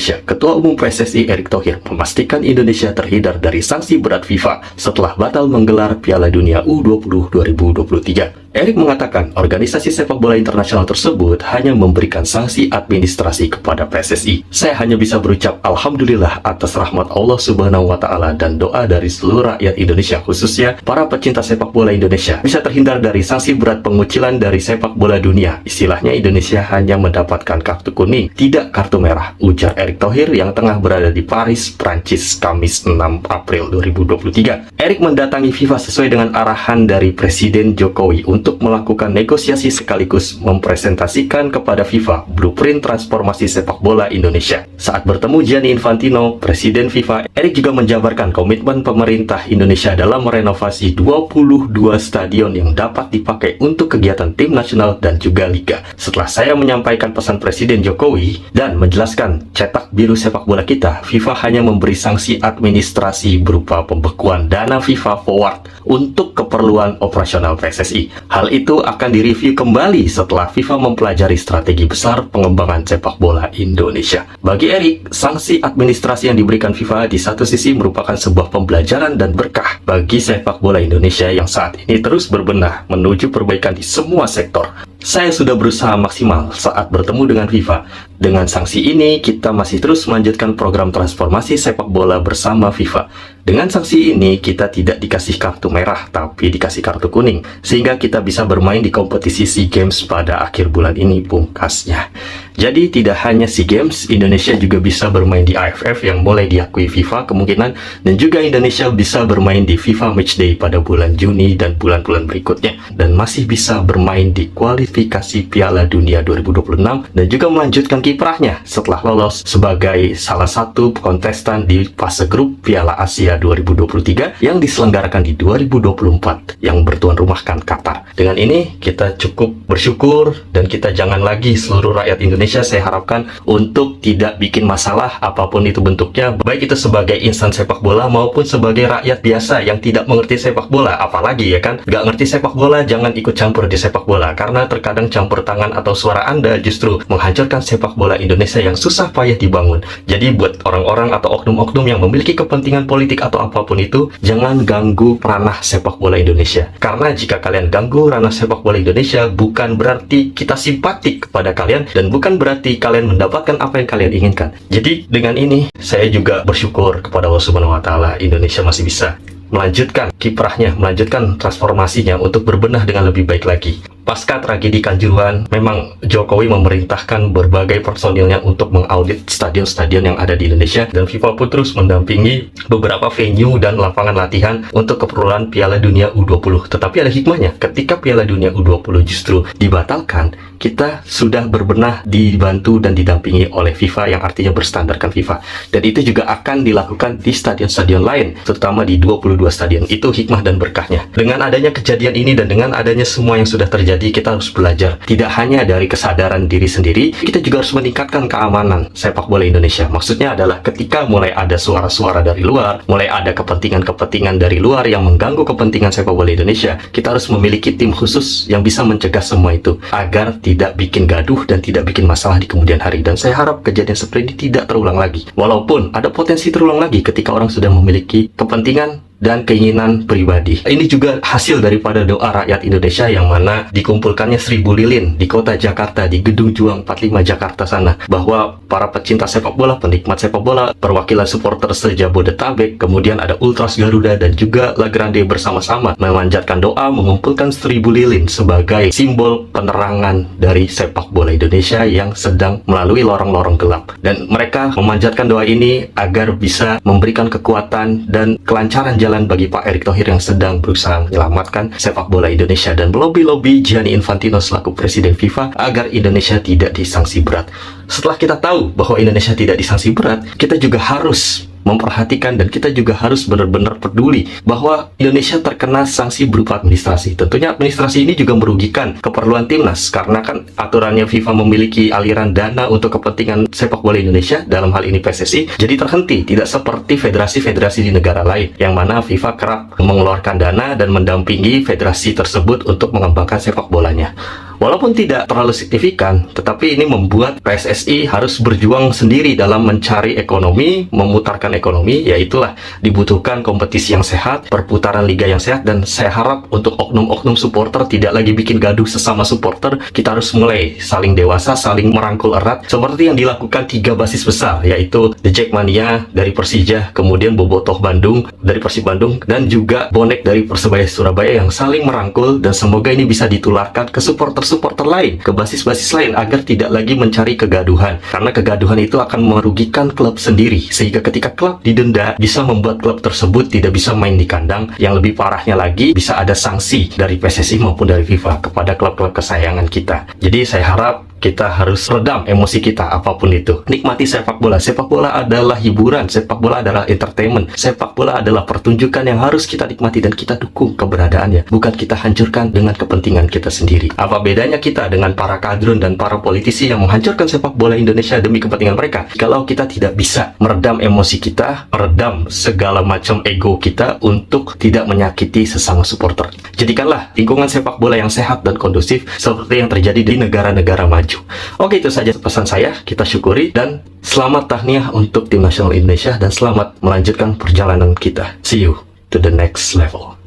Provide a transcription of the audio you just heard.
Ketua Umum PSSI Erick Thohir memastikan Indonesia terhindar dari sanksi berat FIFA setelah batal menggelar Piala Dunia U20 2023. Erick mengatakan organisasi sepak bola internasional tersebut hanya memberikan sanksi administrasi kepada PSSI. Saya hanya bisa berucap Alhamdulillah atas rahmat Allah Subhanahu wa Ta'ala dan doa dari seluruh rakyat Indonesia, khususnya para pecinta sepak bola Indonesia, bisa terhindar dari sanksi berat pengucilan dari sepak bola dunia. Istilahnya Indonesia hanya mendapatkan kartu kuning, tidak kartu merah, ujar Erick Thohir yang tengah berada di Paris, Prancis, Kamis 6 April 2023. Erick mendatangi FIFA sesuai dengan arahan dari Presiden Jokowi untuk melakukan negosiasi sekaligus mempresentasikan kepada FIFA blueprint transformasi sepak bola Indonesia. Saat bertemu Gianni Infantino, Presiden FIFA, Erick juga menjabarkan komitmen pemerintah Indonesia dalam merenovasi 22 stadion yang dapat dipakai untuk kegiatan tim nasional dan juga liga. Setelah saya menyampaikan pesan Presiden Jokowi dan menjelaskan cetak biru sepak bola kita, FIFA hanya memberi sanksi administrasi berupa pembekuan dana FIFA Forward untuk keperluan operasional PSSI. Hal itu akan direview kembali setelah FIFA mempelajari strategi besar pengembangan sepak bola Indonesia. Bagi Erick, sanksi administrasi yang diberikan FIFA di satu sisi merupakan sebuah pembelajaran dan berkah bagi sepak bola Indonesia yang saat ini terus berbenah menuju perbaikan di semua sektor. Saya sudah berusaha maksimal saat bertemu dengan FIFA. Dengan sanksi ini, kita masih terus melanjutkan program transformasi sepak bola bersama FIFA. Dengan sanksi ini, kita tidak dikasih kartu merah, tapi dikasih kartu kuning, sehingga kita bisa bermain di kompetisi SEA Games pada akhir bulan ini, pungkasnya. Jadi, tidak hanya SEA Games, Indonesia juga bisa bermain di AFF yang mulai diakui FIFA kemungkinan, dan juga Indonesia bisa bermain di FIFA Matchday pada bulan Juni dan bulan-bulan berikutnya, dan masih bisa bermain di kualifikasi Piala Dunia 2026, dan juga melanjutkan kiprahnya setelah lolos sebagai salah satu kontestan di fase grup Piala Asia 2023 yang diselenggarakan di 2024 yang bertuan rumahkan Qatar. Dengan ini kita cukup bersyukur dan kita jangan lagi seluruh rakyat Indonesia, saya harapkan, untuk tidak bikin masalah apapun itu bentuknya, baik itu sebagai insan sepak bola maupun sebagai rakyat biasa yang tidak mengerti sepak bola. Apalagi ya kan, nggak ngerti sepak bola jangan ikut campur di sepak bola, karena terkadang campur tangan atau suara Anda justru menghancurkan sepak bola Indonesia yang susah payah dibangun. Jadi buat orang-orang atau oknum-oknum yang memiliki kepentingan politik atau apapun itu, jangan ganggu ranah sepak bola Indonesia. Karena jika kalian ganggu ranah sepak bola Indonesia, bukan berarti kita simpatik kepada kalian dan bukan berarti kalian mendapatkan apa yang kalian inginkan. Jadi dengan ini saya juga bersyukur kepada Allah Subhanahu wa Ta'ala, Indonesia masih bisa melanjutkan kiprahnya, melanjutkan transformasinya untuk berbenah dengan lebih baik lagi. Pasca tragedi Kanjuruhan, memang Jokowi memerintahkan berbagai personilnya untuk mengaudit stadion-stadion yang ada di Indonesia, dan FIFA pun terus mendampingi beberapa venue dan lapangan latihan untuk keperluan Piala Dunia U20. Tetapi ada hikmahnya, ketika Piala Dunia U20 justru dibatalkan, kita sudah berbenah, dibantu dan didampingi oleh FIFA, yang artinya berstandarkan FIFA. Dan itu juga akan dilakukan di stadion-stadion lain, terutama di 22 stadion. Itu hikmah dan berkahnya. Dengan adanya kejadian ini dan dengan adanya semua yang sudah terjadi, kita harus belajar tidak hanya dari kesadaran diri sendiri, kita juga harus meningkatkan keamanan sepak bola Indonesia. Maksudnya adalah ketika mulai ada suara-suara dari luar, mulai ada kepentingan-kepentingan dari luar yang mengganggu kepentingan sepak bola Indonesia, kita harus memiliki tim khusus yang bisa mencegah semua itu agar tidak bikin gaduh dan tidak bikin masalah di kemudian hari. Dan saya harap kejadian seperti ini tidak terulang lagi. Walaupun ada potensi terulang lagi ketika orang sudah memiliki kepentingan dan keinginan pribadi. Ini juga hasil daripada doa rakyat Indonesia yang mana dikumpulkannya 1000 lilin di kota Jakarta, di Gedung Juang 45 Jakarta sana, bahwa para pecinta sepak bola, penikmat sepak bola, perwakilan supporter se-Jabodetabek, kemudian ada Ultras Garuda dan juga La Grande bersama-sama memanjatkan doa mengumpulkan 1000 lilin sebagai simbol penerangan dari sepak bola Indonesia yang sedang melalui lorong-lorong gelap. Dan mereka memanjatkan doa ini agar bisa memberikan kekuatan dan kelancaran jalan bagi Pak Erick Thohir yang sedang berusaha menyelamatkan sepak bola Indonesia dan melobi-lobi Gianni Infantino selaku Presiden FIFA agar Indonesia tidak disanksi berat. Setelah kita tahu bahwa Indonesia tidak disanksi berat, kita juga harus memperhatikan dan kita juga harus benar-benar peduli bahwa Indonesia terkena sanksi berupa administrasi. Tentunya administrasi ini juga merugikan keperluan timnas, karena kan aturannya FIFA memiliki aliran dana untuk kepentingan sepak bola Indonesia, dalam hal ini PSSI, jadi terhenti. Tidak seperti federasi-federasi di negara lain yang mana FIFA kerap mengeluarkan dana dan mendampingi federasi tersebut untuk mengembangkan sepak bolanya. Walaupun tidak terlalu signifikan, tetapi ini membuat PSSI harus berjuang sendiri dalam mencari ekonomi, memutarkan ekonomi. Yaitulah dibutuhkan kompetisi yang sehat, perputaran liga yang sehat, dan saya harap untuk oknum-oknum supporter tidak lagi bikin gaduh sesama supporter. Kita harus mulai saling dewasa, saling merangkul erat, seperti yang dilakukan 3 basis besar, yaitu The Jackmania dari Persija, kemudian Bobotoh Bandung dari Persib Bandung, dan juga Bonek dari Persebaya Surabaya, yang saling merangkul. Dan semoga ini bisa ditularkan ke supporter-supporter lain, ke basis-basis lain, agar tidak lagi mencari kegaduhan, karena kegaduhan itu akan merugikan klub sendiri, sehingga ketika klub didenda bisa membuat klub tersebut tidak bisa main di kandang. Yang lebih parahnya lagi, bisa ada sanksi dari PSSI maupun dari FIFA kepada klub-klub kesayangan kita. Jadi saya harap kita harus redam emosi kita, apapun itu. Nikmati sepak bola. Sepak bola adalah hiburan, sepak bola adalah entertainment, sepak bola adalah pertunjukan yang harus kita nikmati dan kita dukung keberadaannya, bukan kita hancurkan dengan kepentingan kita sendiri. Apa bedanya kita dengan para kadrun dan para politisi yang menghancurkan sepak bola Indonesia demi kepentingan mereka? Kalau kita tidak bisa meredam emosi kita, meredam segala macam ego kita untuk tidak menyakiti sesama supporter. Jadikanlah lingkungan sepak bola yang sehat dan kondusif seperti yang terjadi di negara-negara maju. Oke, itu saja pesan saya. Kita syukuri dan selamat tahniah untuk tim nasional Indonesia, dan selamat melanjutkan perjalanan kita. See you to the next level.